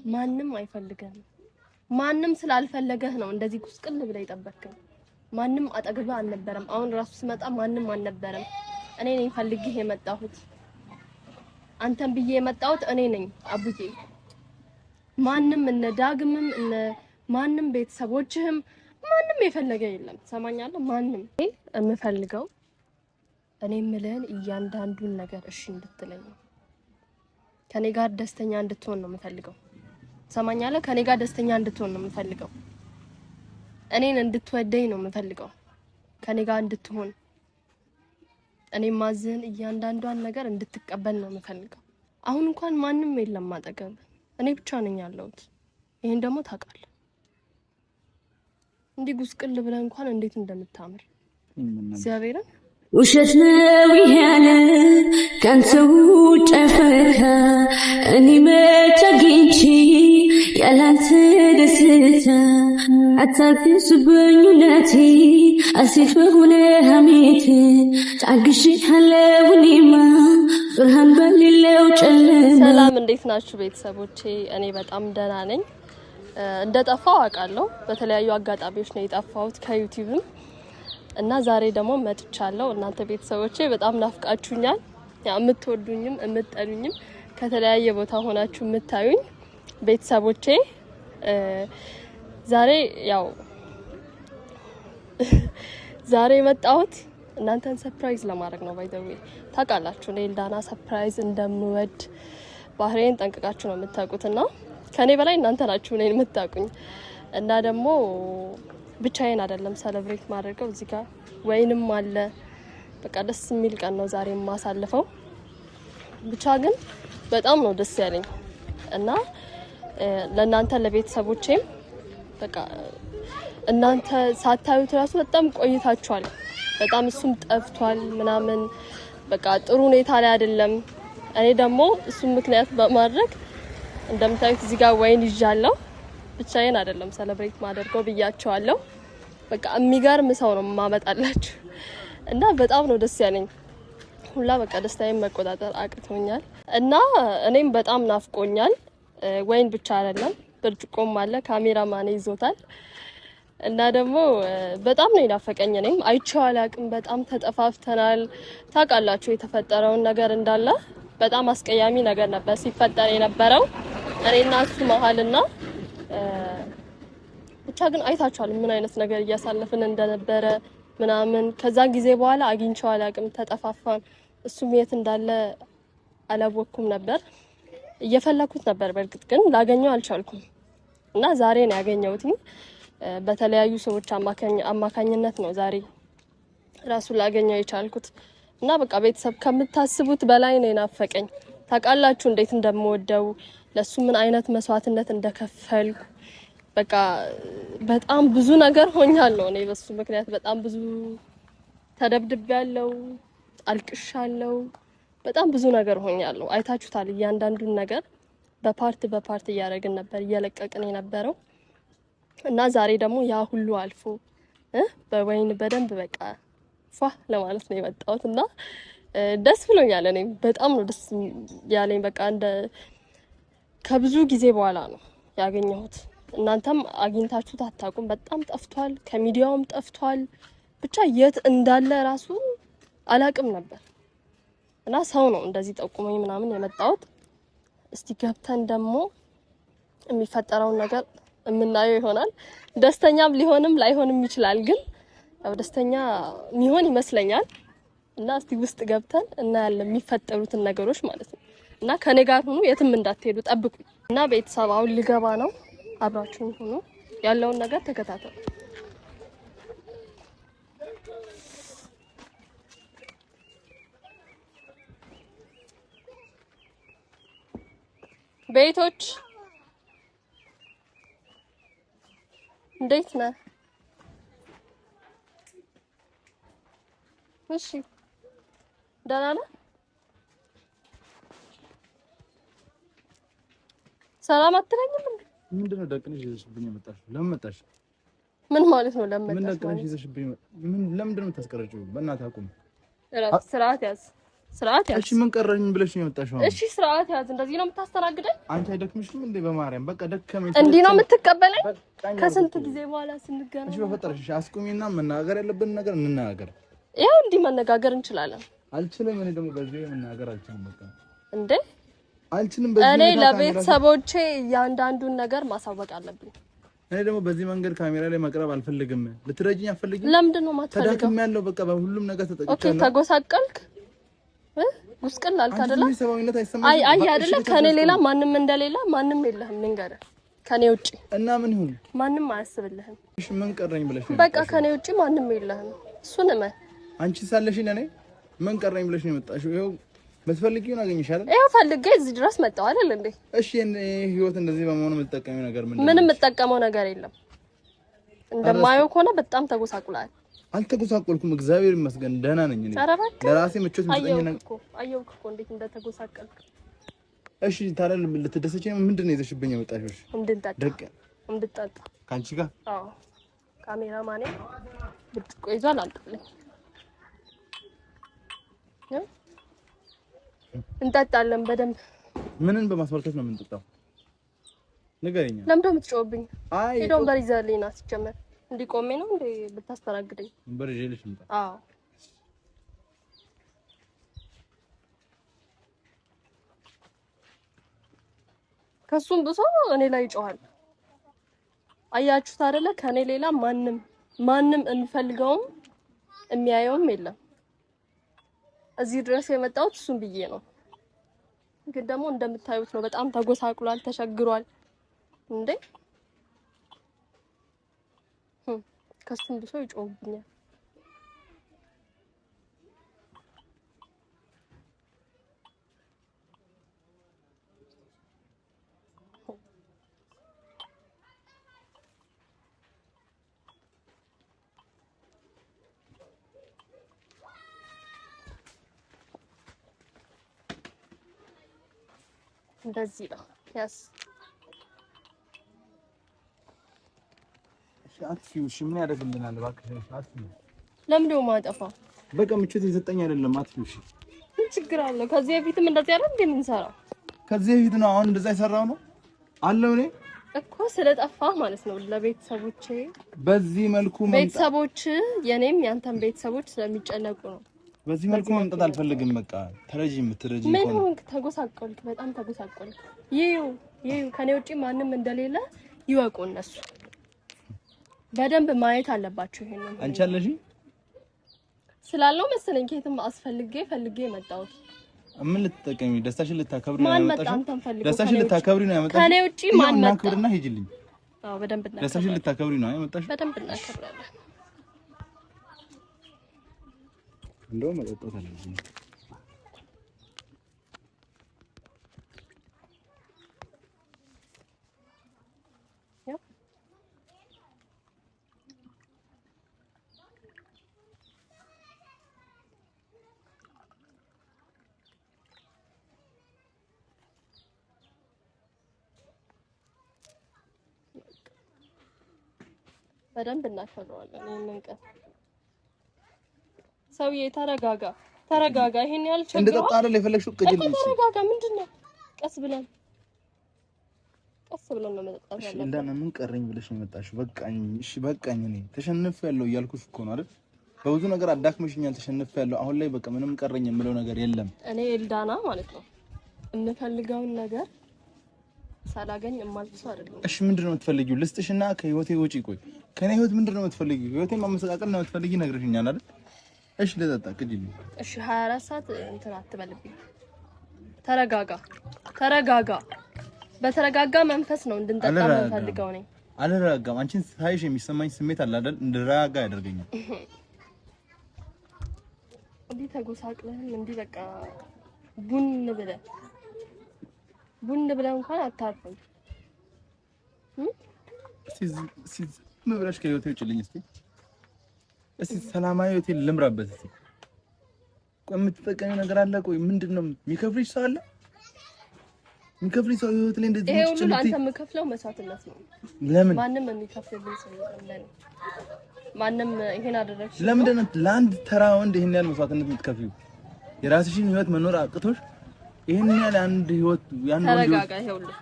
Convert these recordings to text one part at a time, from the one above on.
ማንም አይፈልገህም ማንም ስላልፈለገህ ነው እንደዚህ ቁስቅል ብለ ይጠበቅከኝ ማንም አጠገብህ አልነበረም አሁን ራሱ ስመጣ ማንም አልነበረም እኔ ነኝ ፈልግህ የመጣሁት አንተን ብዬ የመጣሁት እኔ ነኝ አቡዬ ማንም እነ ዳግምም እነ ማንም ቤተሰቦችህም ማንም የፈለገ የለም ሰማኛለህ ማንም እምፈልገው እኔ ምለን እያንዳንዱን ነገር እሺ እንድትለኝ ከኔ ጋር ደስተኛ እንድትሆን ነው የምፈልገው ሰማኛለህ ከኔ ጋር ደስተኛ እንድትሆን ነው የምፈልገው እኔን እንድትወደኝ ነው የምፈልገው ከኔ ጋር እንድትሆን እኔ ማዝን እያንዳንዷን ነገር እንድትቀበል ነው የምፈልገው አሁን እንኳን ማንም የለም ማጠገብ እኔ ብቻ ነኝ ያለሁት ይሄን ደግሞ ታውቃለህ እንዲ ጉስቅል ብለ እንኳን እንዴት እንደምታምር እግዚአብሔርን ውሸት ነው ይሄን ካንተው ጨፈካ እኔ መጫጊንቺ ያላንተ ደስታ አታክስብኝ ነቲ አሲፍ ሆነ ሐሜት ታግሽ ሐለውኒማ ብርሃን በሌለው ጨለማ ሰላም እንዴት ናችሁ ቤተሰቦቼ እኔ በጣም ደህና ነኝ እንደጠፋው አውቃለሁ በተለያዩ አጋጣሚዎች ነው የጠፋሁት ከዩቲዩብም እና ዛሬ ደግሞ መጥቻለሁ እናንተ ቤተሰቦቼ በጣም ናፍቃችሁኛል ያ የምትወዱኝም የምትጠሉኝም ከተለያየ ቦታ ሆናችሁ የምታዩኝ ቤተሰቦቼ ዛሬ መጣሁት እናንተን ሰርፕራይዝ ለማድረግ ነው ባይ ዘ ዌይ ታውቃላችሁ እኔ ኤልዳና ሰርፕራይዝ እንደምወድ ባህሬን ጠንቅቃችሁ ነው የምታውቁትና ከኔ በላይ እናንተ ናችሁ እኔን የምታውቁኝ እና ደግሞ ብቻዬን አይደለም ሴሌብሬት ማድረገው እዚህ ጋር ወይንም አለ በቃ ደስ የሚል ቀን ነው ዛሬ ማሳልፈው ብቻ ግን በጣም ነው ደስ ያለኝ እና ለእናንተ ለቤተሰቦቼም በቃ እናንተ ሳታዩት ራሱ በጣም ቆይታችኋል በጣም እሱም ጠፍቷል ምናምን በቃ ጥሩ ሁኔታ ላይ አይደለም እኔ ደግሞ እሱም ምክንያት በማድረግ እንደምታዩት እዚህ ጋር ወይን ይዣለሁ ብቻዬን አይደለም ሴሌብሬት ማድረገው ብያቸዋለሁ በቃ የሚገርም ሰው ነው ማመጣላችሁ እና በጣም ነው ደስ ያለኝ ሁላ በቃ ደስታዬን መቆጣጠር አቅቶኛል እና እኔም በጣም ናፍቆኛል ወይን ብቻ አይደለም ብርጭቆም አለ ካሜራማን ይዞታል እና ደግሞ በጣም ነው ያፈቀኝ እኔም አይቼው አላቅም በጣም ተጠፋፍተናል ታውቃላችሁ የተፈጠረውን ነገር እንዳለ በጣም አስቀያሚ ነገር ነበር ሲፈጠር የነበረው እኔና እሱ መሀልና ብቻ ግን አይታችኋል ምን አይነት ነገር እያሳለፍን እንደነበረ ምናምን ከዛ ጊዜ በኋላ አግኝቼው አላቅም ተጠፋፋን እሱም የት እንዳለ አላወኩም ነበር እየፈለኩት ነበር በርግጥ ግን ላገኘው አልቻልኩም እና ዛሬ ነው ያገኘሁት በተለያዩ ሰዎች አማካኝነት ነው ዛሬ ራሱ ላገኘው የቻልኩት እና በቃ ቤተሰብ ከምታስቡት በላይ ነው ናፈቀኝ ታውቃላችሁ እንዴት እንደምወደው ለሱ ምን አይነት መስዋዕትነት እንደከፈልኩ በቃ በጣም ብዙ ነገር ሆኛለሁ እኔ በሱ ምክንያት በጣም ብዙ ተደብድቤያለሁ አልቅሻለሁ በጣም ብዙ ነገር ሆኛለሁ አይታችሁታል እያንዳንዱን ነገር በፓርት እያደረግን ነበር እየለቀቅን የነበረው እና ዛሬ ደግሞ ያ ሁሉ አልፎ በወይን በደንብ በቃ ፏ ለማለት ነው የመጣሁትና ደስ ብሎኛል እኔ በጣም ነው ደስ ያለኝ በቃ እንደ ከብዙ ጊዜ በኋላ ነው ያገኘሁት እናንተም አግኝታችሁት አታውቁም በጣም ጠፍቷል ከሚዲያውም ጠፍቷል ብቻ የት እንዳለ ራሱ አላቅም ነበር እና ሰው ነው እንደዚህ ጠቁመኝ ምናምን የመጣሁት እስቲ ገብተን ደግሞ የሚፈጠረውን ነገር የምናየው ይሆናል ደስተኛም ሊሆንም ላይሆንም ይችላል ግን ያው ደስተኛ የሚሆን ይመስለኛል እና እስቲ ውስጥ ገብተን እና ያለ የሚፈጠሩትን ነገሮች ማለት ነው እና ከኔ ጋር ሁኑ የትም እንዳትሄዱ ጠብቁኝ እና ቤተሰብ አሁን ልገባ ነው አብራችሁን ሁኑ ያለውን ነገር ተከታተሉ ቤቶች እንዴት ነህ እሺ ደህና ነህ ሰላም አትለኝም እንዴ ምንድነው ደቅነሽ ይዘሽብኝ መጣሽ ለምን መጣሽ ምን ማለት ነው ለምን ደቅነሽ ይዘሽብኝ ለምንድነው የምታስቀርጪው በእናትህ አቁም ስርዓት ያዝ ስርዓት ያዝ። እሺ ምን ቀረኝ ብለሽ ነው የመጣሽው? እሺ ስርዓት ያዝ። እንደዚህ ነው የምታስተናግደኝ? አንቺ አይደክምሽም እንዴ? በማርያም በቃ ደከመኝ። እንዲህ ነው የምትቀበለኝ? ከስንት ጊዜ በኋላ ስንገናኝ። እሺ በፈጠረሽ አስቁሚና መናገር ያለብን ነገር እንናገር። ይኸው እንዲህ መነጋገር እንችላለን። አልችልም። እኔ ደግሞ በዚህ መናገር አልችልም። በቃ እንዴ አልችልም። በዚህ እኔ ለቤተሰቦቼ እያንዳንዱን ነገር ማሳወቅ አለብኝ። እኔ ደግሞ በዚህ መንገድ ካሜራ ላይ መቅረብ አልፈልግም። ልትረጂኝ አልፈልግም። ለምንድን ነው የማትፈልገው? ተዳክሜያለሁ። በቃ በሁሉም ነገር ተጠቅቻለሁ። ኦኬ ተጎሳቀልክ ጉስቅል አልክ አይደለ? ሰባዊነት አይሰማም። አይ አይደለ? ከኔ ሌላ ማንም እንደሌላ ማንም የለህም። ልንገርህ ከኔ ውጪ እና ምን ይሁን ማንም አያስብልህም። እሺ ምን ቀረኝ ብለሽ ነው? በቃ ከኔ ውጪ ማንም የለህም። እሱን እመን። አንቺ ሳለሽ ለኔ ምን ቀረኝ ብለሽ ነው የመጣሽው? ይኸው በትፈልጊው አገኝሻለሁ። ይኸው ፈልጌ እዚህ ድረስ መጣሁ አይደል እንዴ? እሺ ህይወት እንደዚህ በመሆኑ የምትጠቀሚው ነገር ምንድነው? ምንም የምጠቀመው ነገር የለም። እንደማየው ከሆነ በጣም ተጎሳቁላል። አልተጎሳቆልኩም፣ እግዚአብሔር ይመስገን ደህና ነኝ። እኔ ለራሴ ምቾት ምትጠኝ ነገር አየሁክ እኮ እንዴት እንደተጎሳቀልክ። እሺ ታዲያ ልትደሰች ምንድን ነው ይዘሽብኝ የመጣሽው? እንድጠጣ ከአንቺ ጋር? አዎ ካሜራማኔ ብርጭቆ ይዟል አምጥልኝ። እንጠጣለን በደንብ። ምንን በማስመልከት ነው የምንጠጣው? ንገረኛ። ለምንድን ነው የምትጮህብኝ? አይ ሄዶ ወንበር ይዘህልኝ ና። ሲጀመር እንዲቆሜ ነው እንዴ ብታስተናግደኝ? ወንበር ይዤልሽ እንጣ። አዎ ከሱም ብሶ እኔ ላይ ይጮሃል። አያችሁት አይደለ? ከኔ ሌላ ማንም የሚፈልገውም የሚያየውም የለም። እዚህ ድረስ የመጣሁት እሱን ብዬ ነው። ግን ደግሞ እንደምታዩት ነው። በጣም ተጎሳቁሏል፣ ተሸግሯል። እንዴ ከሱም ብሶ ይጮህብኛል። እንደዚህ ነው ያስ አትፊው። እሺ ምን ያደርግልናል? እባክሽ አትፊው። ለምን ነው የማጠፋው? በቃ ምቾት የሰጠኝ አይደለም። አትፊው። እሺ ምን ችግር አለ? ከዚህ በፊትም እንደዚህ አይደል እንዴ የምንሰራው? ከዚህ በፊት ነው አሁን እንደዛ የሰራው ነው አለው። እኔ እኮ ስለጠፋህ ማለት ነው ለቤተሰቦቼ በዚህ መልኩ ቤተሰቦች የኔም ያንተም ቤተሰቦች ስለሚጨነቁ ነው። በዚህ መልኩ መምጣት አልፈልግም። በቃ ተረጂ የምትረጂ ምን ሆንክ? ተጎሳቆልክ፣ በጣም ተጎሳቆልክ። ይዩ ከኔ ውጪ ማንም እንደሌለ ይወቁ እነሱ። በደንብ ማየት አለባቸው። ይሄንን አንቺ አለሽ ስላለው መሰለኝ ከየትም ፈልጌ መጣሁት። ምን ልትጠቀሚ? ደስታሽን ልታከብሪ ነው ያመጣሽው? ደስታሽን ልታከብሪ ነው ያመጣሽው? ከኔ ውጪ ማን መጣ? እናክብርና ሂጂልኝ። አዎ በደንብ እናከብራለን። ደስታሽን ልታከብሪ ነው ያመጣሽው? በደንብ እናከብራለን። እንደው መጠጣት አለብኝ። በደንብ እናከብረዋለን። ይሄንን ቀን ሰውዬ ተረጋጋ። ይሄን ያህል ቸግሮ እንደጠጣ አይደል የፈለግሽው? ቅጅልኝ። ተረጋጋ። ምንድነው? ቀስ ብለን ነው መጠጣት ያለብን። እንደና ምን ቀረኝ ብለሽ ነው የመጣሽው? በቃኝ። እሺ በቃኝ። እኔ ተሸንፌያለሁ እያልኩሽ እኮ ነው አይደል? በብዙ ነገር አዳክመሽኛል። ተሸንፌያለሁ። አሁን ላይ በቃ ምንም ቀረኝ የምለው ነገር የለም። እኔ ኤልዳና ማለት ነው የምፈልገውን ነገር ሳላገኝ የማልተው አይደለም። እሺ ምንድነው የምትፈልጊው? ልስጥሽና ከህይወቴ ውጪ። ቆይ ከኔ ህይወት ምንድነው የምትፈልጊው? ህይወቴን ማመሰቃቀል ነው የምትፈልጊ? ነግረሽኛል አይደል? እሺ ለጠጣ ቅጂልኝ። እሺ 24 ሰዓት እንትን አትበልብኝ። ተረጋጋ። በተረጋጋ መንፈስ ነው እንድንጠጣ የምፈልገው ነኝ። አልረጋጋም። አንቺን ሳይሽ የሚሰማኝ ስሜት አለ አይደል? እንድረጋጋ ያደርገኛል። እንዲህ ተጎሳቅለህም እንዲህ በቃ ቡን ብለህ እንኳን አታርፍም። እስቲ ምን ብለሽ ከህይወቴ ውጪልኝ። እስቲ ሰላማዊ ህይወቴን ልምራበት። እስቲ ቆይ የምትጠቀሚው ነገር አለ? ቆይ ምንድነው የሚከፍልሽ ሰው አለ? የሚከፍልሽ ሰው ህይወት ላይ እንደዚህ ይሄ ሁሉ አንተ የምከፍለው መስዋዕትነት ነው። ለምን? ማንም የሚከፍልልኝ ሰው የለም። ማንም ይሄን አደረግሽ። ለምንድን ነው ለአንድ ተራ ወንድ ይሄን ያህል መስዋዕትነት የምትከፍይው? የራስሽን ህይወት መኖር አቅቶሽ ይሄን ያለ አንድ ህይወት ያን ወንድ ተረጋጋ። ይኸውልህ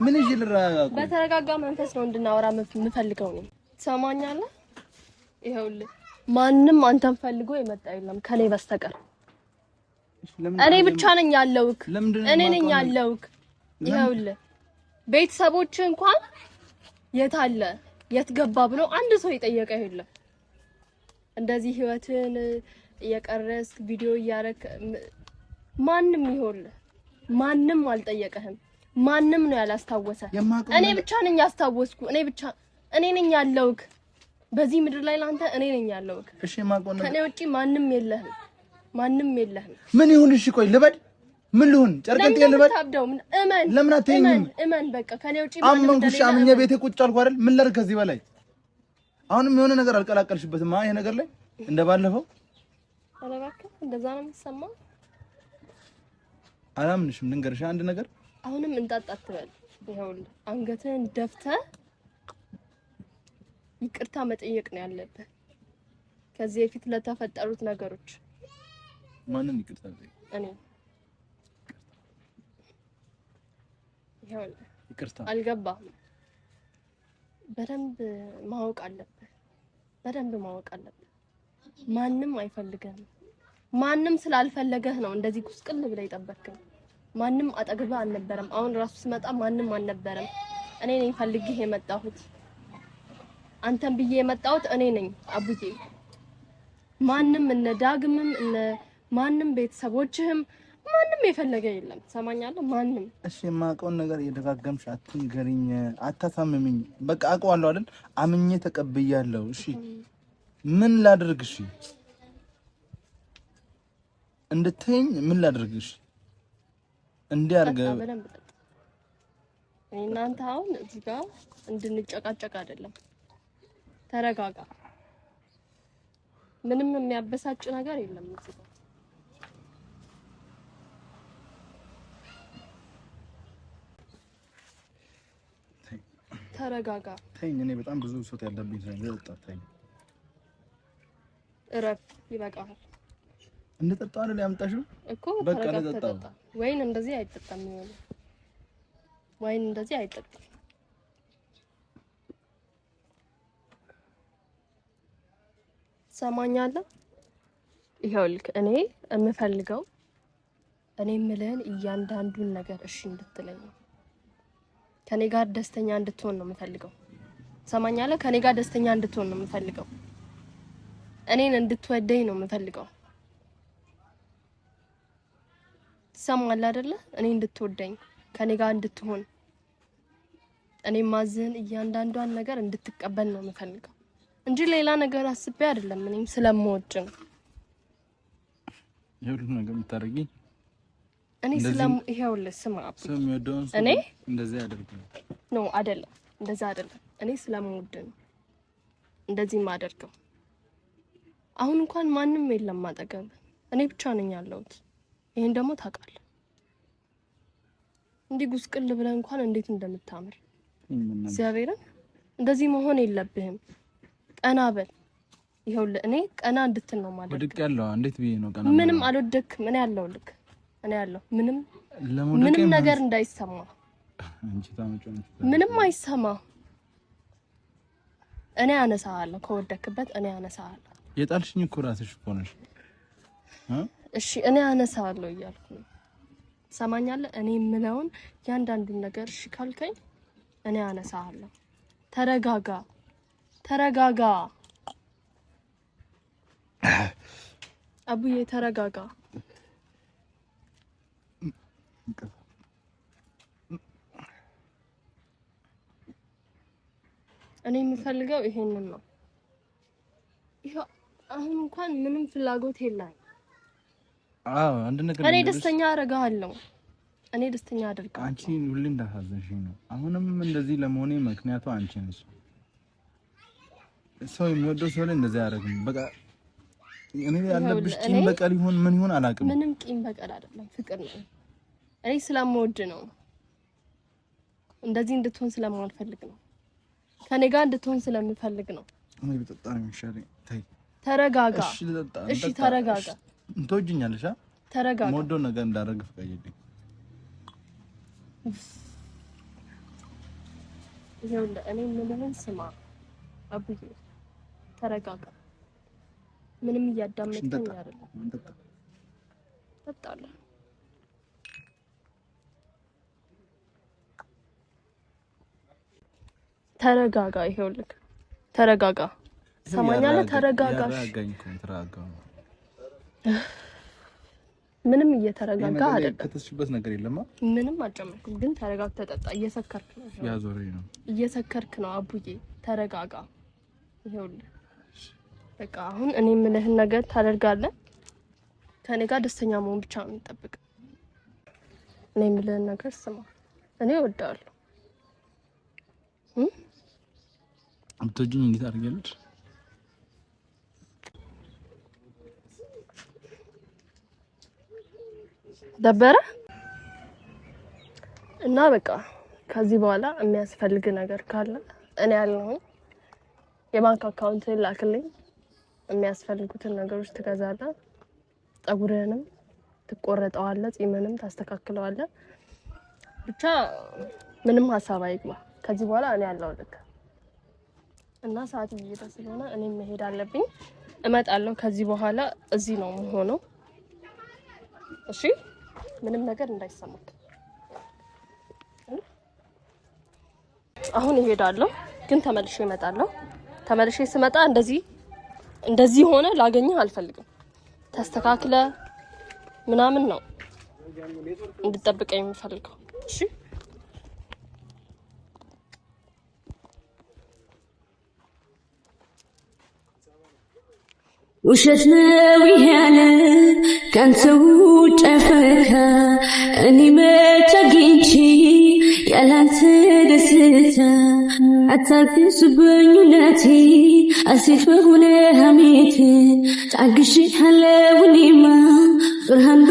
ምን ይልራጋው በተረጋጋ መንፈስ ነው እንድናወራ የምፈልገው ነው። ትሰማኛለህ? ይኸውልህ ማንም አንተን ፈልጎ የመጣ የለም ከኔ በስተቀር። እኔ ብቻ ነኝ ያለውክ። እኔ ነኝ ያለውክ። ይኸውልህ ቤተሰቦች እንኳን የት አለ የት ገባ ብሎ አንድ ሰው የጠየቀ የለም። እንደዚህ ህይወትን እየቀረስ ቪዲዮ እያረክ ማንም ይኸውልህ ማንም አልጠየቀህም። ማንም ነው ያላስታወሰ። እኔ ብቻ ነኝ ያስታወስኩ። እኔ ነኝ ያለውክ በዚህ ምድር ላይ ላንተ እኔ ነኝ ያለውክ። እሺ ማቆና ከኔ ውጪ ማንም የለህም። ምን ይሁን? እሺ ቆይ ልበድ? ምን ልሁን? ጨርቀት ልበድ? እመን። ለምን አትይኝም? እመን በቃ ከኔ ውጪ ማንም አመንኩሽ። አምኜ ቤቴ ቁጭ አልኩ አይደል? ምን ላድርግ ከዚህ በላይ? አሁንም የሆነ ነገር አልቀላቀልሽበትም? ይሄ ነገር ላይ እንደባለፈው አለባከ እንደዛ ነው የሚሰማው። አላምንሽም። ልንገርሽ አንድ ነገር አሁንም እንጣጣ አትበል። ይኸውልህ አንገትህን ደፍተህ ይቅርታ መጠየቅ ነው ያለብህ ከዚህ በፊት ለተፈጠሩት ነገሮች። ማንን ይቅርታ ጠይቅ? እኔ ይኸውልህ ይቅርታ አልገባህም። በደንብ ማወቅ አለብህ። ማንም አይፈልገህም። ማንም ስላልፈለገህ ነው እንደዚህ ጉስቅል ብለህ የጠበቅከኝ። ማንም አጠገብህ አልነበረም። አሁን ራሱ ስመጣ ማንም አልነበረም። እኔ ነኝ ፈልጌህ የመጣሁት። አንተን ብዬ የመጣሁት እኔ ነኝ አቡዬ። ማንም እነ ዳግምም እነ ማንም ቤተሰቦችህም ማንም የፈለገ የለም። ትሰማኛለህ? ማንም። እሺ የማውቀውን ነገር እየደጋገምሽ አትንገሪኝ፣ አታሳምሚኝ። በቃ አውቀዋለሁ አይደል? አምኜ ተቀብያለሁ። እሺ ምን ላድርግሽ? እንድትይኝ ምን ላድርግሽ? እንዲያርገ እናንተ አሁን እዚህ ጋር እንድንጨቃጨቅ አይደለም። ተረጋጋ። ምንም የሚያበሳጭ ነገር የለም እዚህ ጋር። ተረጋጋ። ተይኝ። እኔ በጣም ብዙ ሶት ያለብኝ ሰው ነው። ተይኝ። እረፍ። ይበቃል። እንጠጣው አይደል ያምጣሽው እኮ በቃ እንጠጣው። ወይን እንደዚህ አይጠጣም ይሆነ ወይን እንደዚህ አይጠጣም። ሰማኛለህ? ይኸውልህ እኔ የምፈልገው እኔ የምልህን እያንዳንዱን ነገር እሺ እንድትለኝ ነው። ከኔ ጋር ደስተኛ እንድትሆን ነው የምፈልገው። ሰማኛለህ? ከኔ ጋር ደስተኛ እንድትሆን ነው የምፈልገው። እኔን እንድትወደኝ ነው የምፈልገው። ሰማል አይደለ? እኔ እንድትወደኝ ከኔ ጋር እንድትሆን እኔ ማዝህን እያንዳንዷን ነገር እንድትቀበል ነው የምፈልገው እንጂ ሌላ ነገር አስቤ አይደለም። እኔም ስለምወድ ነው ይሁን ነገር የምታደርጊ። እኔ ይሄውልህ ስማ አባ እኔ እንደዚህ አደርጋለሁ ነው አይደለም? እንደዛ አይደለም። እኔ ስለምወድ ነው እንደዚህ ማደርገው። አሁን እንኳን ማንም የለም አጠገብ፣ እኔ ብቻ ነኝ ያለሁት። ይሄን ደግሞ ታውቃለህ። እንዲህ ጉስቅል ብለህ እንኳን እንዴት እንደምታምር እግዚአብሔርን። እንደዚህ መሆን የለብህም። ቀና በል። ይኸውልህ እኔ ቀና እንድትል ነው ማለት። ወድቅ ያለው እንዴት ብዬ ነው ቀና? ምንም አልወደክም። እኔ ያለሁልህ። እኔ ያለሁ ምንም ነገር እንዳይሰማ። አንቺ ታመጪው ምንም አይሰማ። እኔ አነሳሃለሁ። ከወደክበት እኔ አነሳሃለሁ። የጣልሽኝ እኮ ራስሽ እኮ ነሽ። እሺ እኔ አነሳሃለሁ እያልኩ ነው። ሰማኛለህ? እኔ የምለውን ያንዳንዱን ነገር እሺ ካልከኝ እኔ አነሳሃለሁ። ተረጋጋ አቡዬ፣ ተረጋጋ። እኔ የምፈልገው ይሄንን ነው። ይሄው አሁን እንኳን ምንም ፍላጎት የለም። አንድ ነገር እኔ ደስተኛ አደርጋለሁ። እኔ ደስተኛ አደርጋለሁ። አንቺ ሁሌ እንዳሳዘንሽኝ ነው። አሁንም እንደዚህ ለመሆኔ ምክንያቱ አንቺ ነሽ። ሰው የሚወደው ሰው ላይ እንደዚህ አያደርግም። በቃ እኔ ያለብሽ ቂም በቀል ይሁን ምን ይሁን አላውቅም። ምንም ቂም በቀል አይደለም፣ ፍቅር ነው። እኔ ስለምወድ ነው። እንደዚህ እንድትሆን ስለማልፈልግ ነው። ከኔ ጋር እንድትሆን ስለምፈልግ ነው። እኔ ብጠጣ ነው የሚሻለኝ። ተይ ተረጋጋ። እሺ ተረጋጋ። ትወጂኛለሽ? ተረጋጋ። ሞዶ ነገር እንዳደረግ ፍቃይልኝ። ይኸውልህ እኔ ምንም ስማ አቡዬ ተረጋጋ። ምንም እያዳመጥከኝ አይደለም። ተጣጣለ ተረጋጋ። ይኸውልህ ተረጋጋ። ሰማኛለህ? ተረጋጋ። ምንም እየተረጋጋ አይደለም። ከተስሽበት ነገር የለማ። ምንም አልጨመርኩም፣ ግን ተረጋግተህ ጠጣ። እየሰከርክ ነው። ያዞረኝ ነው። እየሰከርክ ነው አቡዬ። ተረጋጋ። ይኸውልህ በቃ አሁን እኔ የምልህን ነገር ታደርጋለህ። ከኔ ጋር ደስተኛ መሆን ብቻ ነው የምጠብቅ። እኔ የምልህን ነገር ስማ። እኔ እወዳለሁ። አብቶጂኝ እንዴት አድርገልሽ? ደበረ እና በቃ ከዚህ በኋላ የሚያስፈልግ ነገር ካለ እኔ ያለሁኝ የባንክ አካውንት ላክልኝ። የሚያስፈልጉትን ነገሮች ትገዛለህ። ፀጉርህንም ትቆረጠዋለህ፣ ጺምንም ታስተካክለዋለህ። ብቻ ምንም ሀሳብ አይግባ። ከዚህ በኋላ እኔ ያለሁልህ እና ሰዓት እየሄደ ስለሆነ እኔ መሄድ አለብኝ። እመጣለሁ። ከዚህ በኋላ እዚህ ነው የምሆነው። እሺ? ምንም ነገር እንዳይሰማክ። አሁን እሄዳለሁ፣ ግን ተመልሼ እመጣለሁ። ተመልሼ ስመጣ እንደዚህ ሆነ ላገኘህ አልፈልግም። ተስተካክለ ምናምን ነው እንድጠብቀኝ የምፈልገው። እሺ? ውሸት ነው ያለ ካንተው ጨፈካ እኔ መች አግኝቼ ያላንተ ደስታ አታግስብኝ ውለቴ አሴት በሆነ ሐሜት ታግሼሃለሁ እኔማ ብርሃን